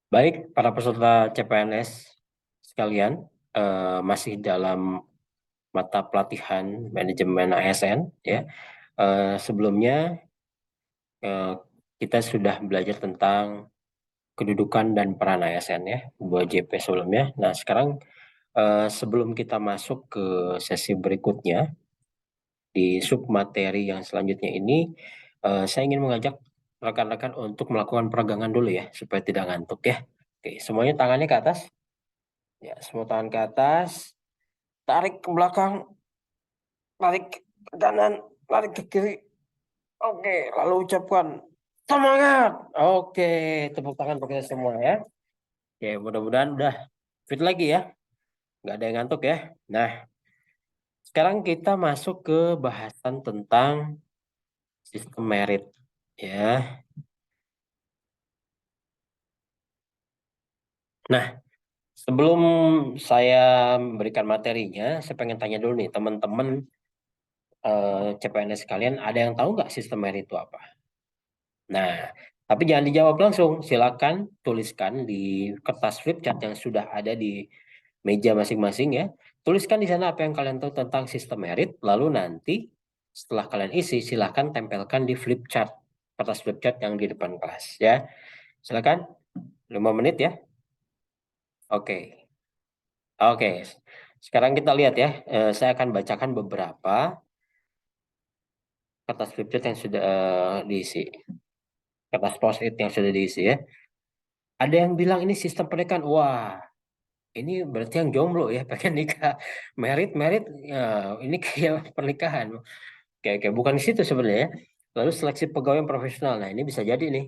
Baik, para peserta CPNS sekalian, masih dalam mata pelatihan manajemen ASN, ya. Sebelumnya eh, kita sudah belajar tentang kedudukan dan peran ASN, ya, buat JP sebelumnya. Nah, sekarang sebelum kita masuk ke sesi berikutnya di sub materi yang selanjutnya ini, saya ingin mengajak rekan-rekan untuk melakukan peregangan dulu ya, supaya tidak ngantuk ya. Oke, semuanya tangannya ke atas. Ya, semua tangan ke atas. Tarik ke belakang, tarik ke kanan, tarik ke kiri. Oke, lalu ucapkan semangat. Oke, tepuk tangan untuk kita semua ya. Oke, mudah-mudahan udah fit lagi ya. Nggak ada yang ngantuk ya. Nah, sekarang kita masuk ke bahasan tentang sistem merit ya. Nah, sebelum saya memberikan materinya, saya pengen tanya dulu nih teman-teman CPNS sekalian, ada yang tahu nggak sistem merit itu apa? Nah, tapi jangan dijawab langsung. Silakan tuliskan di kertas flip chart yang sudah ada di meja masing-masing ya. Tuliskan di sana apa yang kalian tahu tentang sistem merit. Lalu nanti setelah kalian isi, silakan tempelkan di flip chart, kertas flip chart yang di depan kelas ya. Silakan, 5 menit ya. Oke, oke. Sekarang kita lihat ya. Saya akan bacakan beberapa kertas flip chart yang sudah diisi. Kertas post-it yang sudah diisi ya. Ada yang bilang ini sistem pernikahan. Wah, ini berarti yang jomblo ya, pengen nikah. Merit, ya, ini kayak pernikahan. Kayak bukan di situ sebenarnya ya. Lalu seleksi pegawai yang profesional. Nah, ini bisa jadi nih.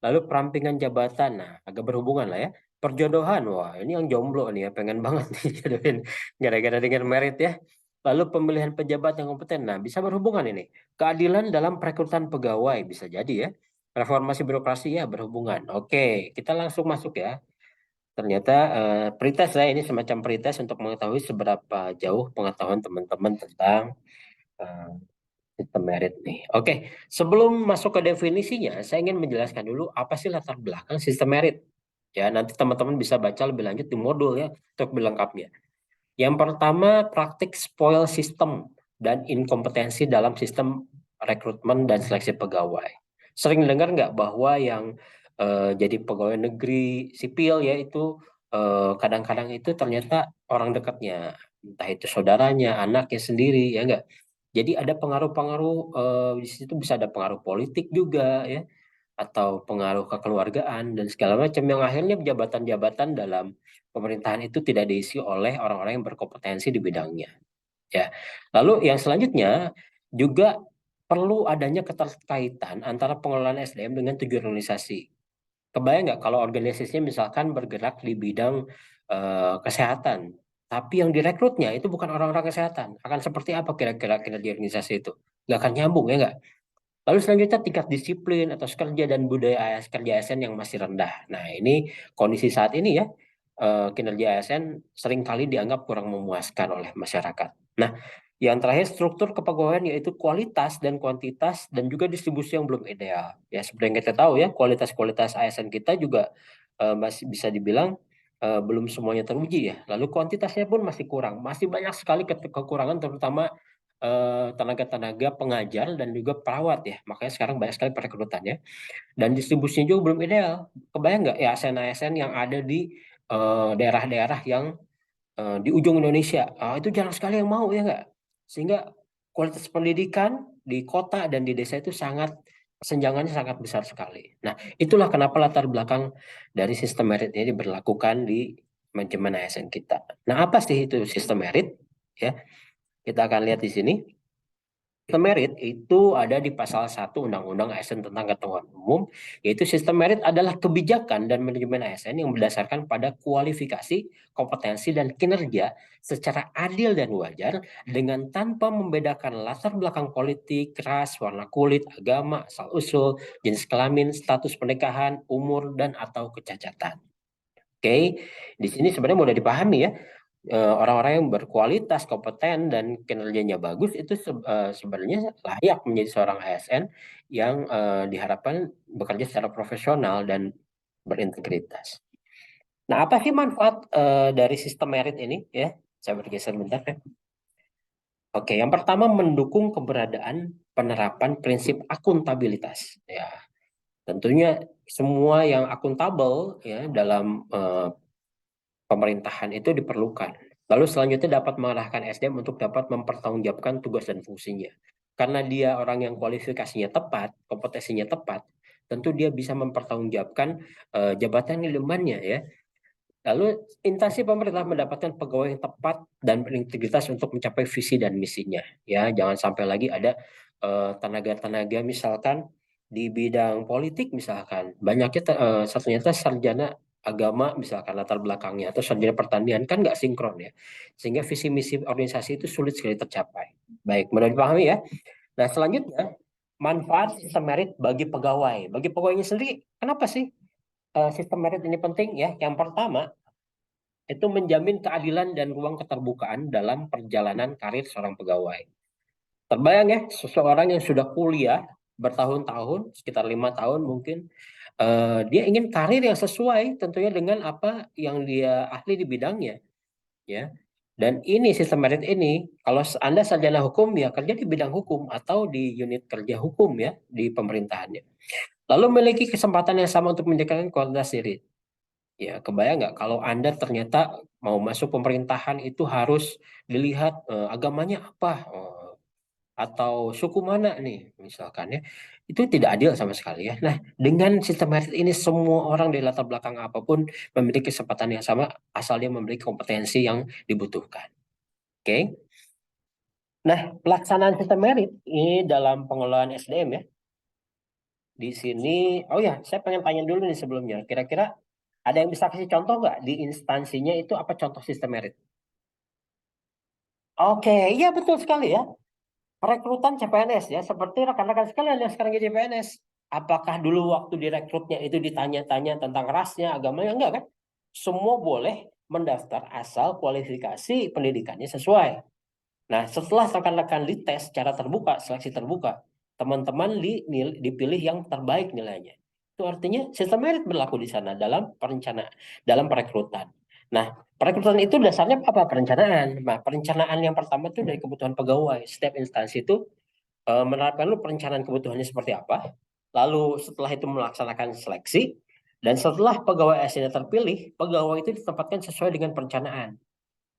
Lalu perampingan jabatan. Nah, agak berhubungan lah ya. Perjodohan. Wah, ini yang jomblo nih ya, pengen banget nih jodohin gara-gara dengan merit ya. Lalu pemilihan pejabat yang kompeten. Nah, bisa berhubungan ini. Keadilan dalam perekrutan pegawai bisa jadi ya. Reformasi birokrasi ya berhubungan. Oke, kita langsung masuk ya. Ternyata pretest ya, ini semacam pretest untuk mengetahui seberapa jauh pengetahuan teman-teman tentang eh, sistem merit nih. Oke, sebelum masuk ke definisinya, saya ingin menjelaskan dulu apa sih latar belakang sistem merit. Ya, nanti teman-teman bisa baca lebih lanjut di modul ya untuk berlengkapnya. Yang pertama, praktik spoil system dan inkompetensi dalam sistem rekrutmen dan seleksi pegawai. Sering dengar nggak bahwa yang jadi pegawai negeri sipil ya itu kadang-kadang itu ternyata orang dekatnya, entah itu saudaranya, anaknya sendiri ya nggak. Jadi ada pengaruh-pengaruh di situ bisa ada pengaruh politik juga ya atau pengaruh kekeluargaan dan segala macam yang akhirnya jabatan-jabatan dalam pemerintahan itu tidak diisi oleh orang-orang yang berkompetensi di bidangnya ya. Lalu yang selanjutnya juga perlu adanya keterkaitan antara pengelolaan SDM dengan tujuan organisasi. Kebayang nggak kalau organisasinya misalkan bergerak di bidang kesehatan, tapi yang direkrutnya itu bukan orang-orang kesehatan, akan seperti apa kira-kira kinerja organisasi itu? Nggak akan nyambung ya nggak? Lalu selanjutnya tingkat disiplin atau kerja dan budaya kerja ASN yang masih rendah. Nah, ini kondisi saat ini ya, kinerja ASN seringkali dianggap kurang memuaskan oleh masyarakat. Nah, yang terakhir struktur kepegawaian yaitu kualitas dan kuantitas dan juga distribusi yang belum ideal. Ya, seperti yang kita tahu ya, kualitas-kualitas ASN kita juga masih bisa dibilang belum semuanya teruji ya. Lalu kuantitasnya pun masih kurang, masih banyak sekali kekurangan terutama tenaga-tenaga pengajar dan juga perawat ya. Makanya sekarang banyak sekali perekrutannya. Dan distribusinya juga belum ideal. Kebayang nggak ya ASN-ASN yang ada di daerah-daerah yang di ujung Indonesia. Itu jarang sekali yang mau ya nggak? Sehingga kualitas pendidikan di kota dan di desa itu sangat kesenjangannya sangat besar sekali. Nah, itulah kenapa latar belakang dari sistem merit ini diberlakukan di manajemen ASN kita. Nah, apa sih itu sistem merit? Ya, kita akan lihat di sini. Sistem merit itu ada di pasal 1 Undang-Undang ASN tentang ketentuan umum, yaitu sistem merit adalah kebijakan dan manajemen ASN yang berdasarkan pada kualifikasi, kompetensi, dan kinerja secara adil dan wajar dengan tanpa membedakan latar belakang politik, ras, warna kulit, agama, asal-usul, jenis kelamin, status pernikahan, umur, dan atau kecacatan. Oke, di sini sebenarnya mudah dipahami ya. Orang-orang yang berkualitas, kompeten, dan kinerjanya bagus itu sebenarnya layak menjadi seorang ASN yang diharapkan bekerja secara profesional dan berintegritas. Nah, apa sih manfaat dari sistem merit ini? Ya, saya bergeser bentar ya. Oke, yang pertama mendukung keberadaan penerapan prinsip akuntabilitas. Ya, tentunya semua yang akuntabel ya dalam pemerintahan itu diperlukan. Lalu selanjutnya dapat mengarahkan SDM untuk dapat mempertanggungjawabkan tugas dan fungsinya. Karena dia orang yang kualifikasinya tepat, kompetensinya tepat, tentu dia bisa mempertanggungjawabkan jabatan yang diembannya ya. Lalu instansi pemerintah mendapatkan pegawai yang tepat dan berintegritas untuk mencapai visi dan misinya. Ya, jangan sampai lagi ada tenaga-tenaga misalkan di bidang politik misalkan banyaknya ternyata sarjana agama misalkan latar belakangnya atau sarjana pertanian kan nggak sinkron ya, sehingga visi misi organisasi itu sulit sekali tercapai. Baik, mudah dipahami ya. Nah selanjutnya manfaat sistem merit bagi pegawai. Bagi pegawainya sendiri, kenapa sih sistem merit ini penting ya? Yang pertama itu menjamin keadilan dan ruang keterbukaan dalam perjalanan karir seorang pegawai. Terbayang ya, seseorang yang sudah kuliah bertahun-tahun, sekitar 5 tahun mungkin, dia ingin karir yang sesuai tentunya dengan apa yang dia ahli di bidangnya, ya. Dan ini sistem merit ini, kalau Anda sarjana hukum ya kerja di bidang hukum atau di unit kerja hukum ya di pemerintahannya. Lalu memiliki kesempatan yang sama untuk meningkatkan kualitas diri. Ya, kebayang nggak kalau Anda ternyata mau masuk pemerintahan itu harus dilihat agamanya apa atau suku mana nih misalkan ya. Itu tidak adil sama sekali ya. Nah, dengan sistem merit ini semua orang dari latar belakang apapun memiliki kesempatan yang sama asal dia memiliki kompetensi yang dibutuhkan. Oke. Nah, pelaksanaan sistem merit ini dalam pengelolaan SDM ya. Di sini, oh ya, saya pengen tanya dulu nih sebelumnya. Kira-kira ada yang bisa kasih contoh nggak di instansinya itu apa contoh sistem merit? Oke, iya betul sekali ya. Perekrutan CPNS ya, seperti rekan-rekan sekalian yang sekarang jadi PNS. Apakah dulu waktu direkrutnya itu ditanya-tanya tentang rasnya, agamanya? Enggak kan? Semua boleh mendaftar asal kualifikasi pendidikannya sesuai. Nah, setelah rekan-rekan dites secara terbuka, seleksi terbuka, teman-teman dipilih yang terbaik nilainya. Itu artinya sistem merit berlaku di sana dalam dalam perekrutan. Nah, perekrutan itu dasarnya apa? Perencanaan. Nah, perencanaan yang pertama itu dari kebutuhan pegawai. Setiap instansi itu menerapkan dulu perencanaan kebutuhannya seperti apa. Lalu setelah itu melaksanakan seleksi. Dan setelah pegawai ASN terpilih, pegawai itu ditempatkan sesuai dengan perencanaan.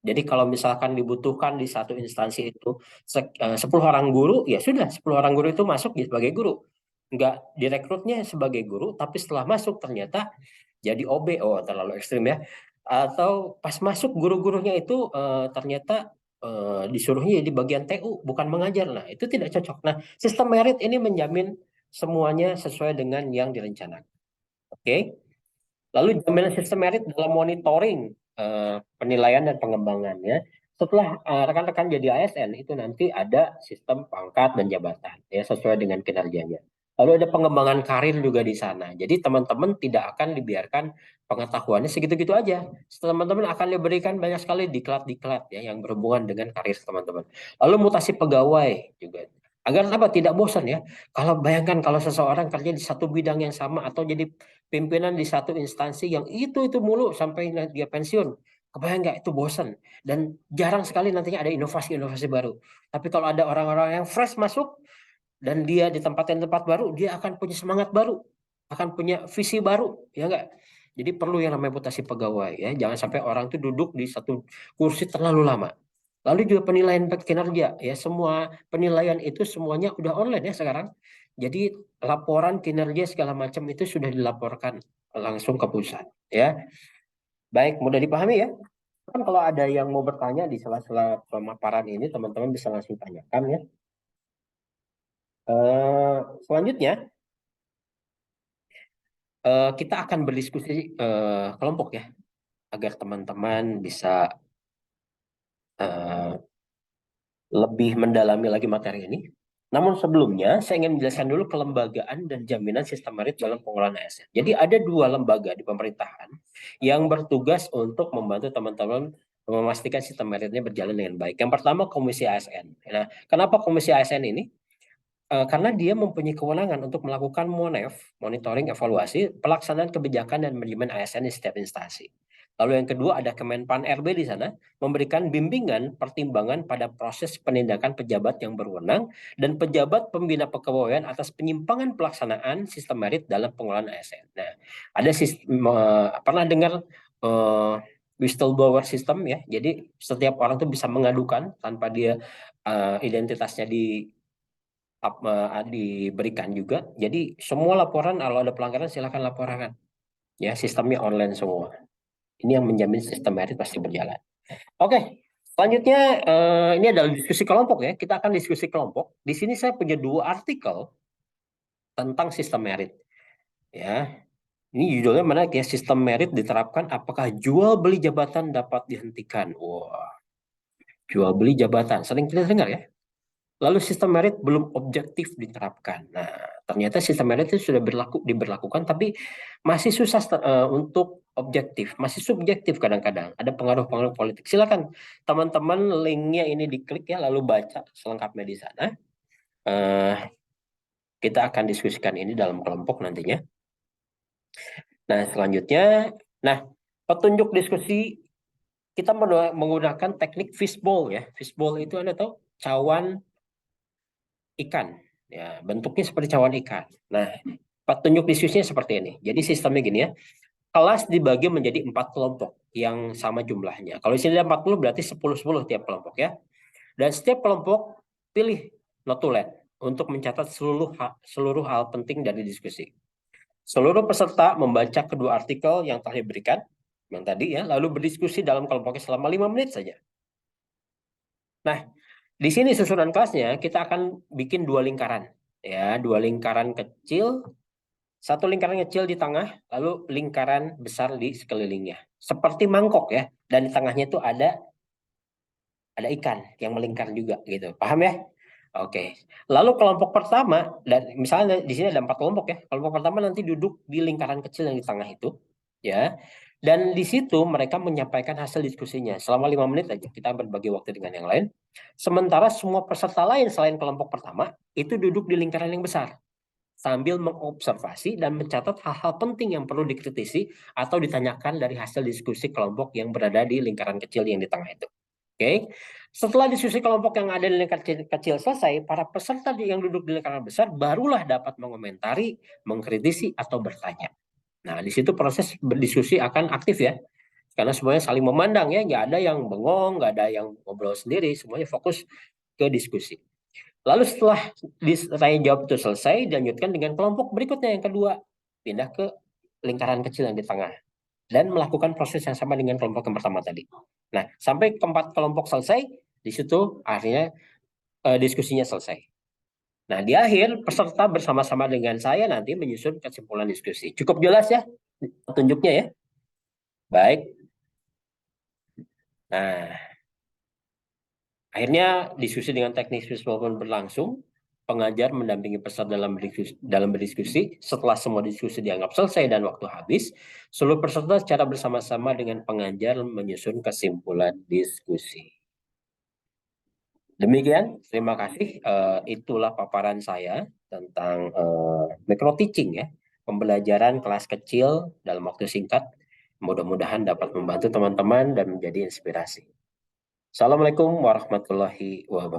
Jadi kalau misalkan dibutuhkan di satu instansi itu 10 orang guru, ya sudah 10 orang guru itu masuk sebagai guru. Enggak direkrutnya sebagai guru, tapi setelah masuk ternyata jadi OB, oh terlalu ekstrim ya. Atau pas masuk guru-gurunya itu ternyata disuruhnya di bagian TU, bukan mengajar. Nah, itu tidak cocok. Nah, sistem merit ini menjamin semuanya sesuai dengan yang direncanakan. Oke. Lalu jaminan sistem merit dalam monitoring penilaian dan pengembangannya. Setelah rekan-rekan jadi ASN itu nanti ada sistem pangkat dan jabatan ya sesuai dengan kinerjanya. Lalu ada pengembangan karir juga di sana. Jadi teman-teman tidak akan dibiarkan pengetahuannya segitu-gitu aja. Teman-teman akan diberikan banyak sekali diklat-diklat ya yang berhubungan dengan karir teman-teman. Lalu mutasi pegawai juga. Agar apa? Tidak bosan ya. Kalau bayangkan kalau seseorang kerja di satu bidang yang sama atau jadi pimpinan di satu instansi yang itu mulu sampai dia pensiun. Kebayang nggak itu bosan dan jarang sekali nantinya ada inovasi-inovasi baru. Tapi kalau ada orang-orang yang fresh masuk dan dia di tempat baru, dia akan punya semangat baru, akan punya visi baru, ya enggak? Jadi perlu yang namanya mutasi pegawai ya. Jangan sampai orang itu duduk di satu kursi terlalu lama. Lalu juga penilaian kinerja ya, semua penilaian itu semuanya udah online ya sekarang. Jadi laporan kinerja segala macam itu sudah dilaporkan langsung ke pusat ya. Baik, mudah dipahami ya. Kan kalau ada yang mau bertanya di sela-sela pemaparan ini teman-teman bisa langsung tanyakan ya. Selanjutnya kita akan berdiskusi kelompok ya agar teman-teman bisa eh, lebih mendalami lagi materi ini. Namun sebelumnya, saya ingin menjelaskan dulu kelembagaan dan jaminan sistem merit dalam pengelolaan ASN. Jadi ada dua lembaga di pemerintahan yang bertugas untuk membantu teman-teman memastikan sistem meritnya berjalan dengan baik. Yang pertama Komisi ASN. Nah, kenapa Komisi ASN ini? Karena dia mempunyai kewenangan untuk melakukan monitoring, evaluasi, pelaksanaan kebijakan dan manajemen ASN di setiap instansi. Lalu yang kedua ada Kemenpan RB di sana, memberikan bimbingan pertimbangan pada proses penindakan pejabat yang berwenang dan pejabat pembina kepegawaian atas penyimpangan pelaksanaan sistem merit dalam pengelolaan ASN. Nah, ada sistem, pernah dengar whistleblower system ya. Jadi setiap orang tuh bisa mengadukan tanpa dia identitasnya diberikan juga. Jadi semua laporan kalau ada pelanggaran silakan laporkan. Ya, sistemnya online semua. Ini yang menjamin sistem merit pasti berjalan. Oke, selanjutnya ini adalah diskusi kelompok ya. Kita akan diskusi kelompok. Di sini saya punya dua artikel tentang sistem merit. Ya, ini judulnya mana ya? Sistem merit diterapkan. Apakah jual beli jabatan dapat dihentikan? Wah, jual beli jabatan. Sering kita dengar ya. Lalu sistem merit belum objektif diterapkan. Nah, ternyata sistem merit itu sudah diberlakukan, tapi masih susah untuk objektif, masih subjektif kadang-kadang. Ada pengaruh-pengaruh politik. Silakan teman-teman linknya ini diklik ya, lalu baca selengkapnya di sana. Eh, kita akan diskusikan ini dalam kelompok nantinya. Nah, selanjutnya, nah petunjuk diskusi kita menggunakan teknik fishbowl ya. Fishbowl itu Anda tahu cawan ikan. Ya, bentuknya seperti cawan ikan. Nah, petunjuk diskusinya seperti ini. Jadi sistemnya gini ya. Kelas dibagi menjadi 4 kelompok yang sama jumlahnya. Kalau di sini ada 40 berarti 10-10 tiap kelompok ya. Dan setiap kelompok pilih notulen untuk mencatat seluruh hal penting dari diskusi. Seluruh peserta membaca kedua artikel yang telah diberikan, yang tadi ya, lalu berdiskusi dalam kelompoknya selama 5 menit saja. Nah, di sini susunan kelasnya kita akan bikin dua lingkaran. Ya, dua lingkaran kecil, satu lingkaran kecil di tengah, lalu lingkaran besar di sekelilingnya. Seperti mangkok ya, dan di tengahnya itu ada ikan yang melingkar juga gitu. Paham ya? Oke. Lalu kelompok pertama, dan misalnya di sini ada 4 kelompok ya. Kelompok pertama nanti duduk di lingkaran kecil yang di tengah itu, ya. Dan di situ mereka menyampaikan hasil diskusinya selama 5 menit aja. Kita berbagi waktu dengan yang lain. Sementara semua peserta lain selain kelompok pertama itu duduk di lingkaran yang besar sambil mengobservasi dan mencatat hal-hal penting yang perlu dikritisi atau ditanyakan dari hasil diskusi kelompok yang berada di lingkaran kecil yang di tengah itu. Oke, setelah diskusi kelompok yang ada di lingkaran kecil selesai, para peserta yang duduk di lingkaran besar barulah dapat mengomentari, mengkritisi, atau bertanya. Nah, di situ proses berdiskusi akan aktif ya, karena semuanya saling memandang ya, nggak ada yang bengong, nggak ada yang ngobrol sendiri, semuanya fokus ke diskusi. Lalu setelah tanya jawab itu selesai, dilanjutkan dengan kelompok berikutnya yang kedua, pindah ke lingkaran kecil yang di tengah dan melakukan proses yang sama dengan kelompok yang pertama tadi. Nah, sampai keempat kelompok selesai, di situ akhirnya diskusinya selesai. Nah, di akhir peserta bersama-sama dengan saya nanti menyusun kesimpulan diskusi. Cukup jelas ya petunjuknya ya. Baik. Nah, akhirnya diskusi dengan teknik pun berlangsung. Pengajar mendampingi peserta dalam berdiskusi. Setelah semua diskusi dianggap selesai dan waktu habis, seluruh peserta secara bersama-sama dengan pengajar menyusun kesimpulan diskusi. Demikian, terima kasih. Itulah paparan saya tentang micro teaching ya, pembelajaran kelas kecil dalam waktu singkat. Mudah-mudahan dapat membantu teman-teman dan menjadi inspirasi. Assalamualaikum warahmatullahi wabarakatuh.